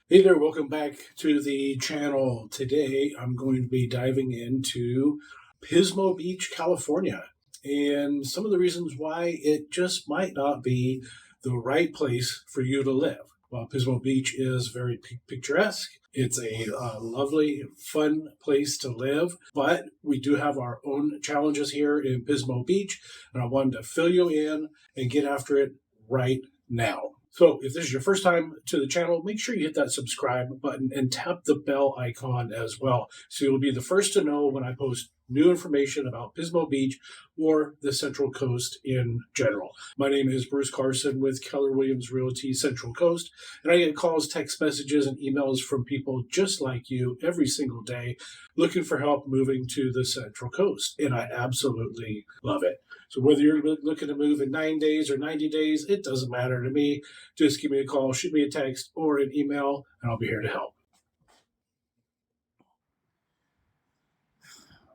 Hey there, welcome back to the channel. Today I'm going to be diving into Pismo Beach, California, and some of the reasons why it just might not be the right place for you to live. While Pismo Beach is very picturesque, it's a lovely, fun place to live, but we do have our own challenges here in Pismo Beach, and I wanted to fill you in and get after it right now. So if this is your first time to the channel, make sure you hit that subscribe button and tap the bell icon as well. So you'll be the first to know when I post new information about Pismo Beach or the Central Coast in general. My name is Bruce Carson with Keller Williams Realty Central Coast, and I get calls, text messages, and emails from people just like you every single day looking for help moving to the Central Coast, and I absolutely love it. So whether you're looking to move in 9 days or 90 days, it doesn't matter to me. Just give me a call, shoot me a text, or an email, and I'll be here to help.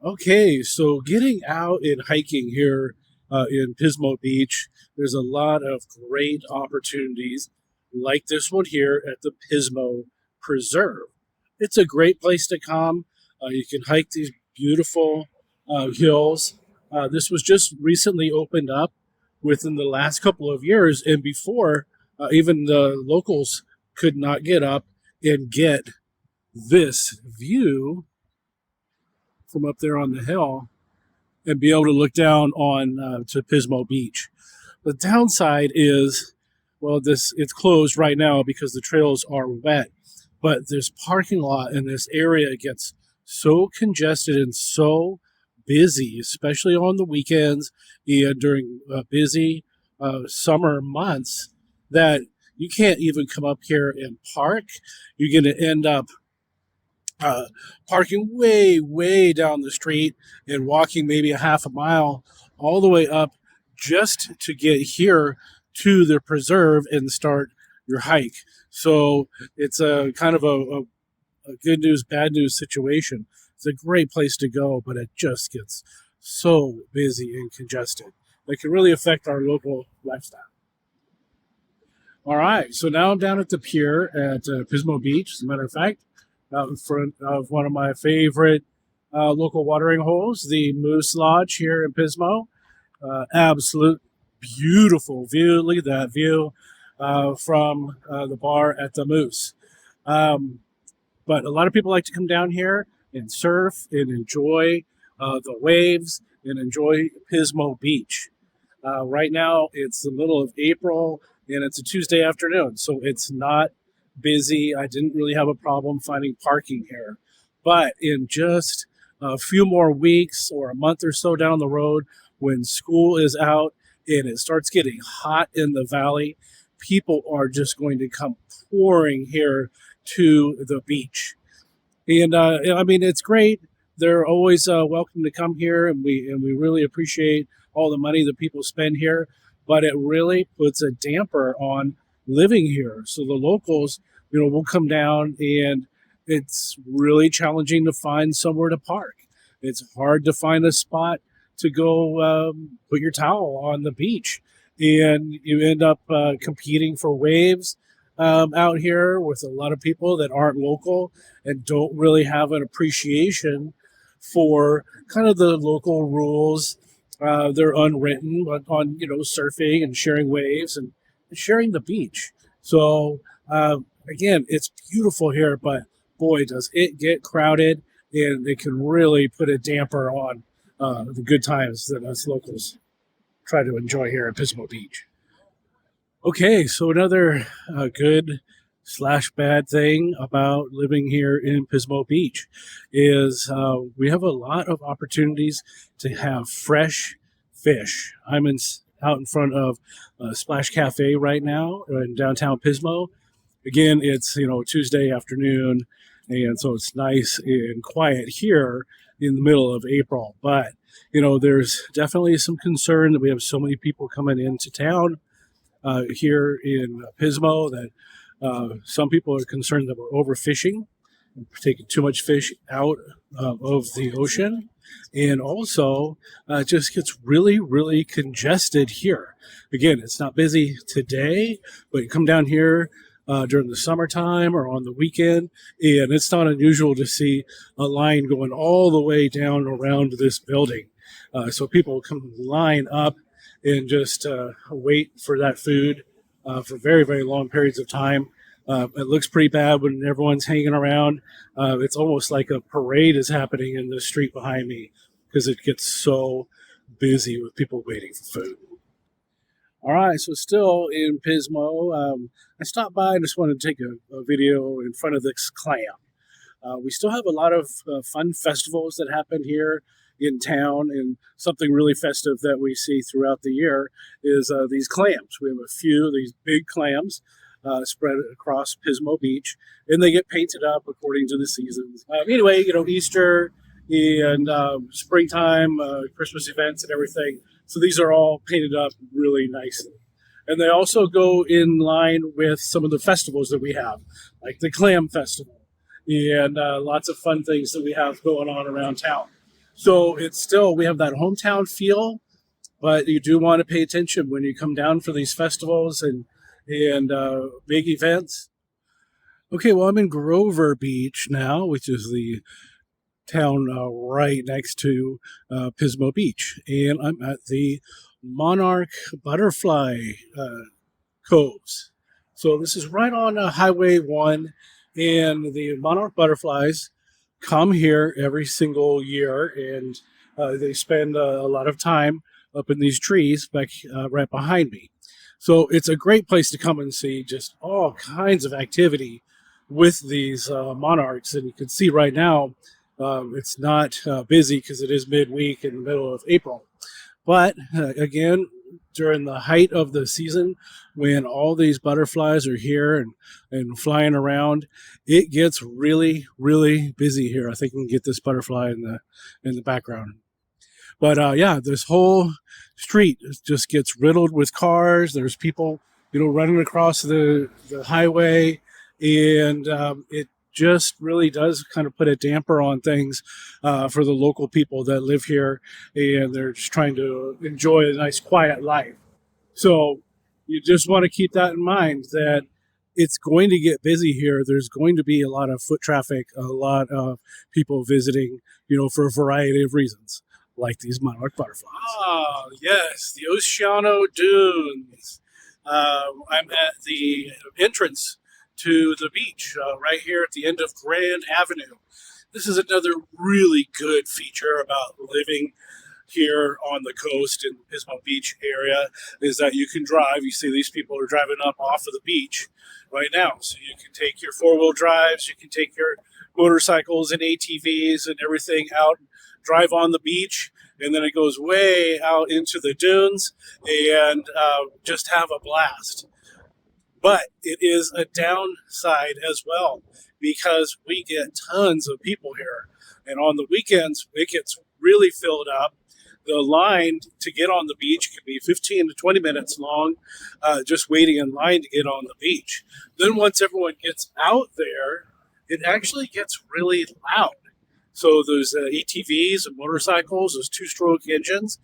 Okay, so getting out and hiking here in Pismo Beach, there's a lot of great opportunities like this one here at the Pismo Preserve. It's a great place to come. You can hike these beautiful hills. This was just recently opened up within the last couple of years, and before, even the locals could not get up and get this view from up there on the hill and be able to look down on to Pismo Beach. The downside is, well, it's closed right now because the trails are wet, but this parking lot in this area gets so congested and so busy, especially on the weekends and during busy summer months, that you can't even come up here and park. You're going to end up parking way down the street and walking maybe a half a mile all the way up just to get here to the preserve and start your hike. So it's a kind of a good news, bad news situation. It's a great place to go, but it just gets so busy and congested. It can really affect our local lifestyle. All right, so now I'm down at the pier at Pismo Beach, as a matter of fact, out in front of one of my favorite local watering holes, the Moose Lodge here in Pismo. Absolute beautiful view. Look at that view from the bar at the Moose. But a lot of people like to come down here and surf and enjoy the waves and enjoy Pismo Beach. Right now, it's the middle of April and it's a Tuesday afternoon, so it's not busy. I didn't really have a problem finding parking here. But in just a few more weeks or a month or so down the road, when school is out and it starts getting hot in the valley, people are just going to come pouring here to the beach. And I mean, it's great. They're always welcome to come here, and we really appreciate all the money that people spend here. But it really puts a damper on living here. So the locals, will come down, and it's really challenging to find somewhere to park. It's hard to find a spot to go put your towel on the beach, and you end up competing for waves out here with a lot of people that aren't local and don't really have an appreciation for kind of the local rules. They're unwritten, but on surfing and sharing waves and sharing the beach. So again, it's beautiful here, but boy, does it get crowded, and it can really put a damper on the good times that us locals try to enjoy here at Pismo Beach. Okay, so another good slash bad thing about living here in Pismo Beach is we have a lot of opportunities to have fresh fish. Out in front of Splash Cafe right now in downtown Pismo. Again, it's Tuesday afternoon, and so it's nice and quiet here in the middle of April. But there's definitely some concern that we have so many people coming into town here in Pismo that some people are concerned that we're overfishing, taking too much fish out of the ocean. And also, it just gets really congested here. Again, it's not busy today, but you come down here during the summertime or on the weekend, and it's not unusual to see a line going all the way down around this building. So people come line up and just wait for that food for very, very long periods of time. It looks pretty bad when everyone's hanging around. It's almost like a parade is happening in the street behind me because it gets so busy with people waiting for food. All right, so still in Pismo, I stopped by and just wanted to take a video in front of this clam. We still have a lot of fun festivals that happen here in town, and something really festive that we see throughout the year is these clams. We have a few of these big clams spread across Pismo Beach, and they get painted up according to the seasons. Anyway, Easter and springtime, Christmas events, and everything. So these are all painted up really nicely. And they also go in line with some of the festivals that we have, like the Clam Festival and lots of fun things that we have going on around town. So it's still, we have that hometown feel, but you do want to pay attention when you come down for these festivals and big events. Okay, well, I'm in Grover Beach now, which is the town right next to Pismo Beach, and I'm at the Monarch Butterfly Coves. So this is right on Highway 1, and the Monarch butterflies come here every single year, and they spend a lot of time up in these trees back right behind me. So it's a great place to come and see just all kinds of activity with these monarchs. And you can see right now it's not busy because it is midweek in the middle of April. But again, during the height of the season, when all these butterflies are here and flying around, it gets really, really busy here. I think we can get this butterfly in the background. But yeah, this whole street just gets riddled with cars. There's people, running across the highway, and it just really does kind of put a damper on things for the local people that live here, and they're just trying to enjoy a nice, quiet life. So you just want to keep that in mind that it's going to get busy here. There's going to be a lot of foot traffic, a lot of people visiting, for a variety of reasons, like these monarch butterflies. Ah, yes, the Oceano dunes. I'm at the entrance to the beach right here at the end of Grand Avenue. This is another really good feature about living here on the coast in the Pismo Beach area is that you can drive. You see these people are driving up off of the beach right now. So you can take your four-wheel drives, you can take your motorcycles and ATVs and everything out and drive on the beach. And then it goes way out into the dunes and just have a blast. But it is a downside as well because we get tons of people here. And on the weekends, it gets really filled up. The line to get on the beach can be 15 to 20 minutes long, just waiting in line to get on the beach. Then once everyone gets out there, it actually gets really loud. So those ATVs and motorcycles, those two-stroke engines,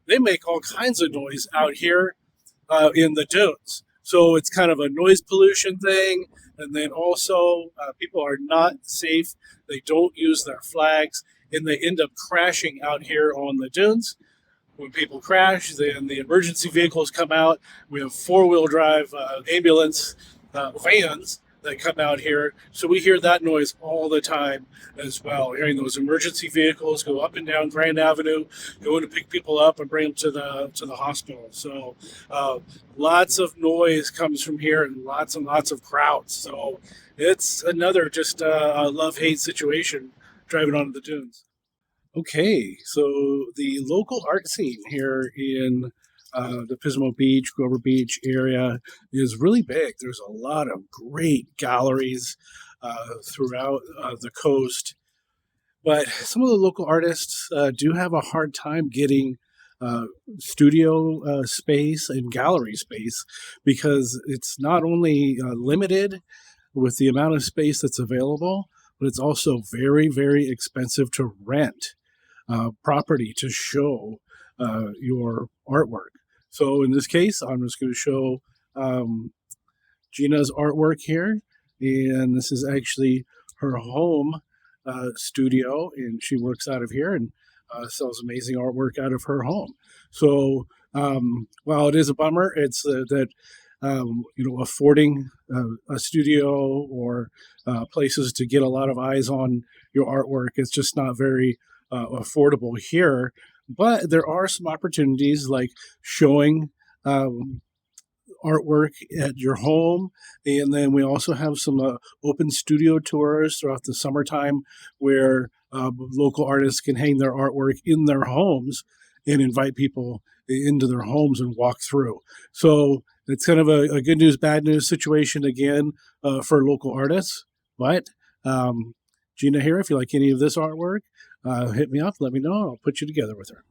they make all kinds of noise out here in the dunes. So it's kind of a noise pollution thing. And then also people are not safe. They don't use their flags and they end up crashing out here on the dunes. When people crash, then the emergency vehicles come out. We have four-wheel drive ambulance vans that come out here. So we hear that noise all the time as well. Hearing those emergency vehicles go up and down Grand Avenue, going to pick people up and bring them to the hospital. So lots of noise comes from here and lots of crowds. So it's another just a love-hate situation driving onto the dunes. Okay, so the local art scene here in the Pismo Beach, Grover Beach area is really big. There's a lot of great galleries throughout the coast, but some of the local artists do have a hard time getting studio space and gallery space because it's not only limited with the amount of space that's available, but it's also very, very expensive to rent property to show your artwork. So in this case, I'm just going to show Gina's artwork here, and this is actually her home studio, and she works out of here and sells amazing artwork out of her home. So while it is a bummer, it's that affording a studio or places to get a lot of eyes on your artwork, it's just not very affordable here. But there are some opportunities like showing artwork at your home. And then we also have some open studio tours throughout the summertime where local artists can hang their artwork in their homes and invite people into their homes and walk through. So it's kind of a good news, bad news situation again for local artists. But Gina here, if you like any of this artwork, hit me up, let me know. I'll put you together with her.